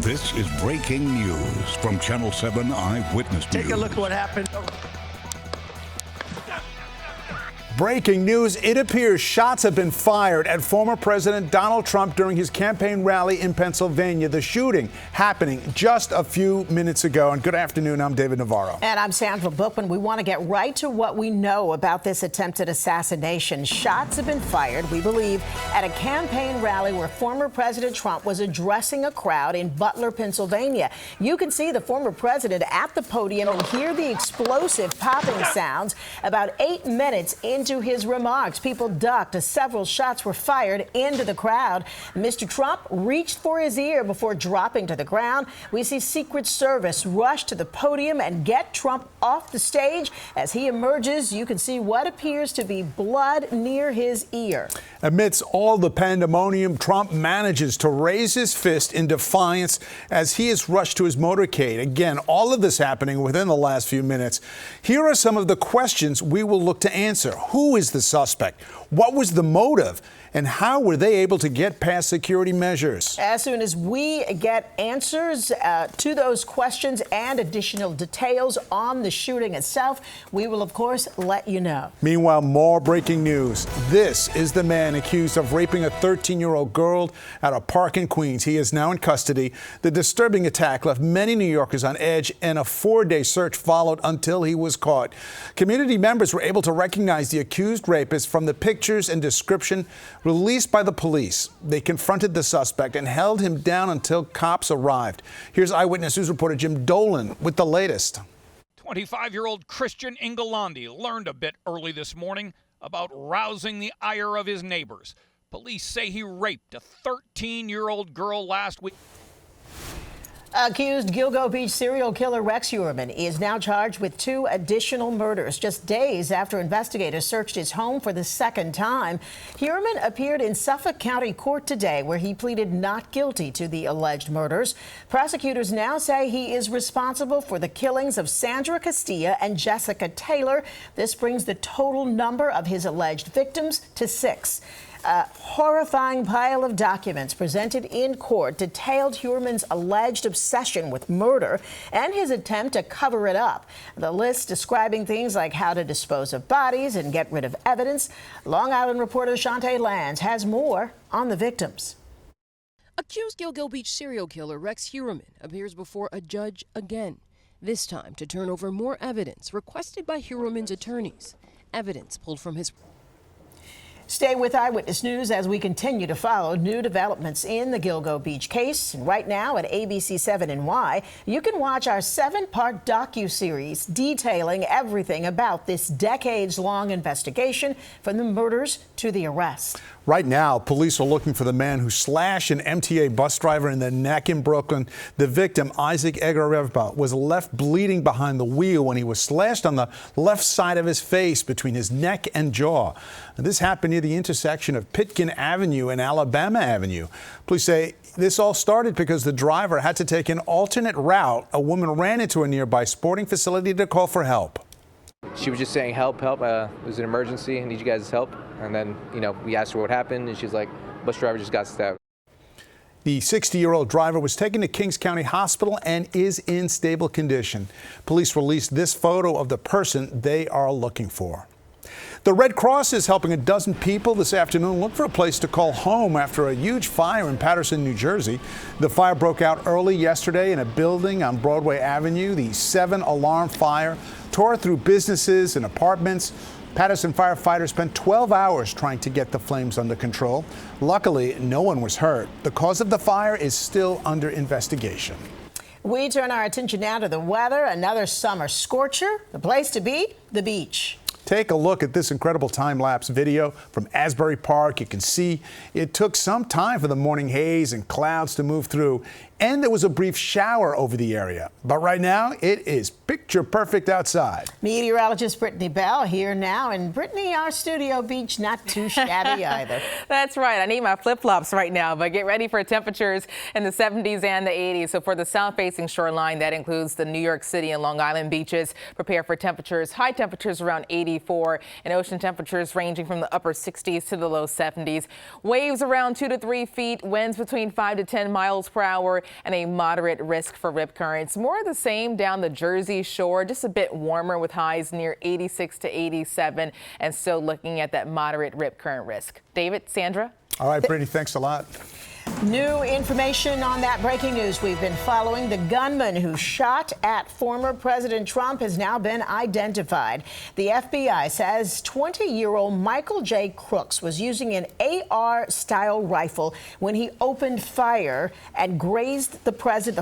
This is breaking news from Channel 7 Eyewitness News. Take a look at what happened. Breaking news, it appears shots have been fired at former President Donald Trump during his campaign rally in Pennsylvania. The shooting happening just a few minutes ago. And good afternoon, I'm David Navarro. And I'm Sandra Bookman. We want to get right to what we know about this attempted assassination. Shots have been fired, we believe, at a campaign rally where former President Trump was addressing a crowd in Butler, Pennsylvania. You can see the former president at the podium and hear the explosive popping sounds about 8 minutes into his remarks. People ducked as several shots were fired into the crowd. Mr. Trump reached for his ear before dropping to the ground. We see Secret Service rush to the podium and get Trump off the stage. As he emerges, you can see what appears to be blood near his ear. Amidst all the pandemonium, Trump manages to raise his fist in defiance as he is rushed to his motorcade. Again, all of this happening within the last few minutes. Here are some of the questions we will look to answer. Who is the suspect? What was the motive? And how were they able to get past security measures? As soon as we get answers to those questions and additional details on the shooting itself, we will, of course, let you know. Meanwhile, more breaking news. This is the man accused of raping a 13-year-old girl at a park in Queens. He is now in custody. The disturbing attack left many New Yorkers on edge, and a 4-day search followed until he was caught. Community members were able to recognize the accused rapist from the pictures and description released by the police. They confronted the suspect and held him down until cops arrived. Here's Eyewitness News reporter Jim Dolan with the latest. 25-year-old Christian Ingolandi learned a bit early this morning about rousing the ire of his neighbors. Police say he raped a 13-year-old girl last week. Accused Gilgo Beach serial killer Rex Heuermann is now charged with 2 additional murders just days after investigators searched his home for the second time. Heuermann appeared in Suffolk County Court today, where he pleaded not guilty to the alleged murders. Prosecutors now say he is responsible for the killings of Sandra Castilla and Jessica Taylor. This brings the total number of his alleged victims to 6. A horrifying pile of documents presented in court detailed Heuermann's alleged obsession with murder and his attempt to cover it up. The list describing things like how to dispose of bodies and get rid of evidence. Long Island reporter Shantae Lands has more on the victims. Accused Gilgo Beach serial killer Rex Heuermann appears before a judge again, this time to turn over more evidence requested by Heuermann's attorneys. Evidence pulled from his... Stay with Eyewitness News as we continue to follow new developments in the Gilgo Beach case. And right now at ABC 7NY, you can watch our 7-part docuseries detailing everything about this decades-long investigation from the murders to the arrest. Right now, police are looking for the man who slashed an MTA bus driver in the neck in Brooklyn. The victim, Isaac Egareva, was left bleeding behind the wheel when he was slashed on the left side of his face between his neck and jaw. This happened near the intersection of Pitkin Avenue and Alabama Avenue. Police say this all started because the driver had to take an alternate route. A woman ran into a nearby sporting facility to call for help. She was just saying, help, help, it was an emergency, I need you guys' help. And then, we asked her what happened, and she's like, bus driver just got stabbed. The 60-year-old driver was taken to Kings County Hospital and is in stable condition. Police released this photo of the person they are looking for. The Red Cross is helping a dozen people this afternoon look for a place to call home after a huge fire in Paterson, New Jersey. The fire broke out early yesterday in a building on Broadway Avenue. The 7-alarm fire tore through businesses and apartments. Paterson firefighters spent 12 hours trying to get the flames under control. Luckily, no one was hurt. The cause of the fire is still under investigation. We turn our attention now to the weather. Another summer scorcher. The place to be, the beach. Take a look at this incredible time-lapse video from Asbury Park. You can see it took some time for the morning haze and clouds to move through, and there was a brief shower over the area. But right now, it is picture perfect outside. Meteorologist Brittany Bell here now. And Brittany, our studio beach, not too shabby either. That's right. I need my flip-flops right now, but get ready for temperatures in the 70s and the 80s. So for the south-facing shoreline, that includes the New York City and Long Island beaches. Prepare for temperatures, high temperatures around 80 84, and ocean temperatures ranging from the upper 60s to the low 70s. Waves around 2 to 3 feet, winds between 5 to 10 miles per hour, and a moderate risk for rip currents. More of the same down the Jersey Shore, just a bit warmer with highs near 86 to 87, and still looking at that moderate rip current risk. David, Sandra? All right, Brittany, thanks a lot. New information on that breaking news we've been following. The gunman who shot at former President Trump has now been identified. The FBI says 20-year-old Michael J. Crooks was using an AR-style rifle when he opened fire and grazed the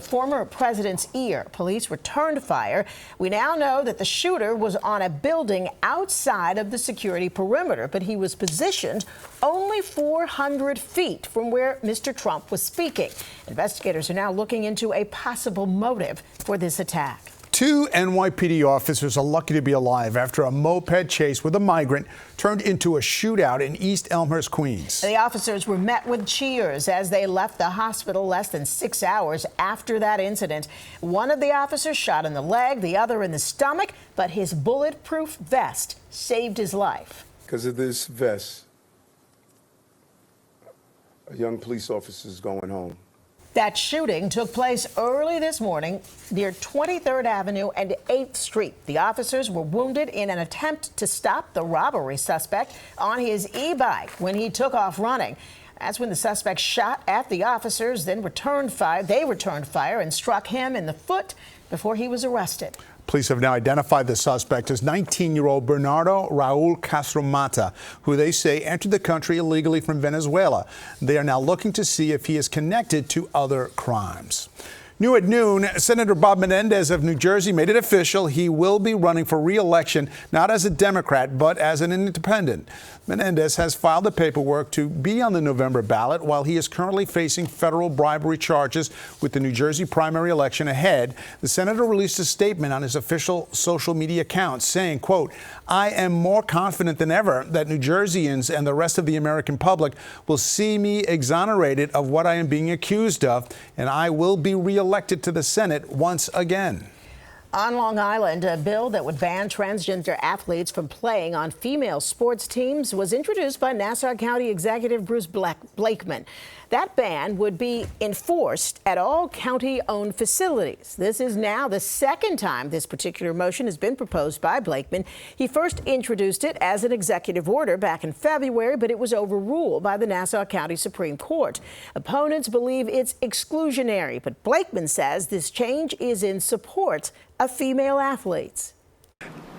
former president's ear. Police returned fire. We now know that the shooter was on a building outside of the security perimeter, but he was positioned only 400 feet from where Mr. Trump was speaking. Investigators are now looking into a possible motive for this attack. 2 NYPD officers are lucky to be alive after a moped chase with a migrant turned into a shootout in East Elmhurst, Queens. The officers were met with cheers as they left the hospital less than 6 hours after that incident. One of the officers shot in the leg, the other in the stomach, but his bulletproof vest saved his life. Because of this vest, a young police officer is going home. That shooting took place early this morning near 23rd Avenue and 8th Street. The officers were wounded in an attempt to stop the robbery suspect on his e-bike when he took off running. That's when the suspect shot at the officers, then returned fire. They returned fire and struck him in the foot before he was arrested. Police have now identified the suspect as 19-year-old Bernardo Raul Castromata, who they say entered the country illegally from Venezuela. They are now looking to see if he is connected to other crimes. New at noon, Senator Bob Menendez of New Jersey made it official. He will be running for re-election, not as a Democrat, but as an independent. Menendez has filed the paperwork to be on the November ballot while he is currently facing federal bribery charges with the New Jersey primary election ahead. The senator released a statement on his official social media account saying, quote, "I am more confident than ever that New Jerseyans and the rest of the American public will see me exonerated of what I am being accused of, and I will be re-elected to the Senate once again." On Long Island, a bill that would ban transgender athletes from playing on female sports teams was introduced by Nassau County Executive Bruce Blakeman. That ban would be enforced at all county-owned facilities. This is now the second time this particular motion has been proposed by Blakeman. He first introduced it as an executive order back in February, but it was overruled by the Nassau County Supreme Court. Opponents believe it's exclusionary, but Blakeman says this change is in support of female athletes.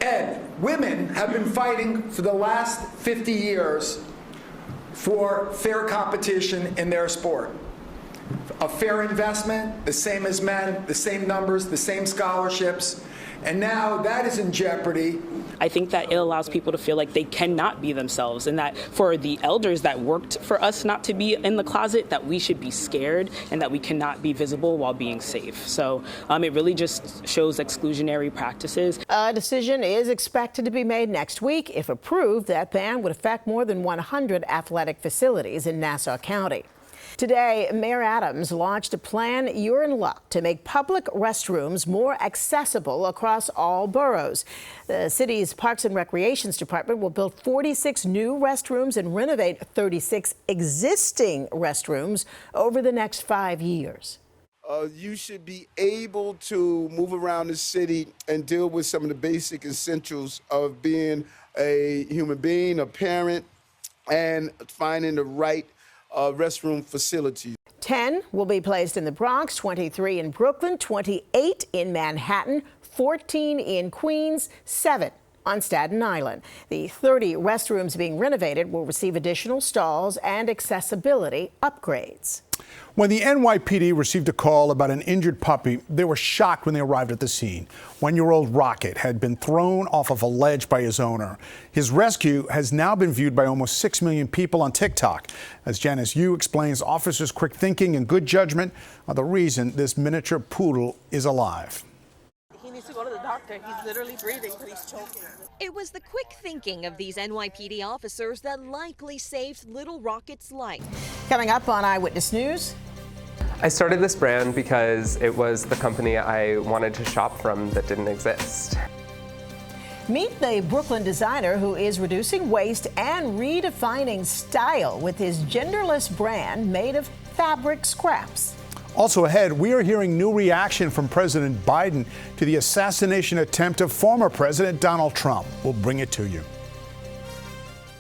Ed, women have been fighting for the last 50 years for fair competition in their sport. A fair investment, the same as men, the same numbers, the same scholarships, and now that is in jeopardy. I think that it allows people to feel like they cannot be themselves, and that for the elders that worked for us not to be in the closet, that we should be scared and that we cannot be visible while being safe. So it really just shows exclusionary practices. A decision is expected to be made next week. If approved, that ban would affect more than 100 athletic facilities in Nassau County. Today, Mayor Adams launched a plan, You're in Luck, to make public restrooms more accessible across all boroughs. The city's Parks and Recreations Department will build 46 new restrooms and renovate 36 existing restrooms over the next 5 years. You should be able to move around the city and deal with some of the basic essentials of being a human being, a parent, and finding the right restroom facilities. 10 will be placed in the Bronx, 23 in Brooklyn, 28 in Manhattan, 14 in Queens, 7 on Staten Island. The 30 restrooms being renovated will receive additional stalls and accessibility upgrades. When the NYPD received a call about an injured puppy, they were shocked when they arrived at the scene. 1-year-old Rocket had been thrown off of a ledge by his owner. His rescue has now been viewed by almost 6 million people on TikTok. As Janice Yu explains, officers' quick thinking and good judgment are the reason this miniature poodle is alive. He needs to go to the doctor. He's literally breathing, but he's choking. It was the quick thinking of these NYPD officers that likely saved little Rocket's life. Coming up on Eyewitness News. I started this brand because it was the company I wanted to shop from that didn't exist. Meet the Brooklyn designer who is reducing waste and redefining style with his genderless brand made of fabric scraps. Also ahead, we are hearing new reaction from President Biden to the assassination attempt of former President Donald Trump. We'll bring it to you.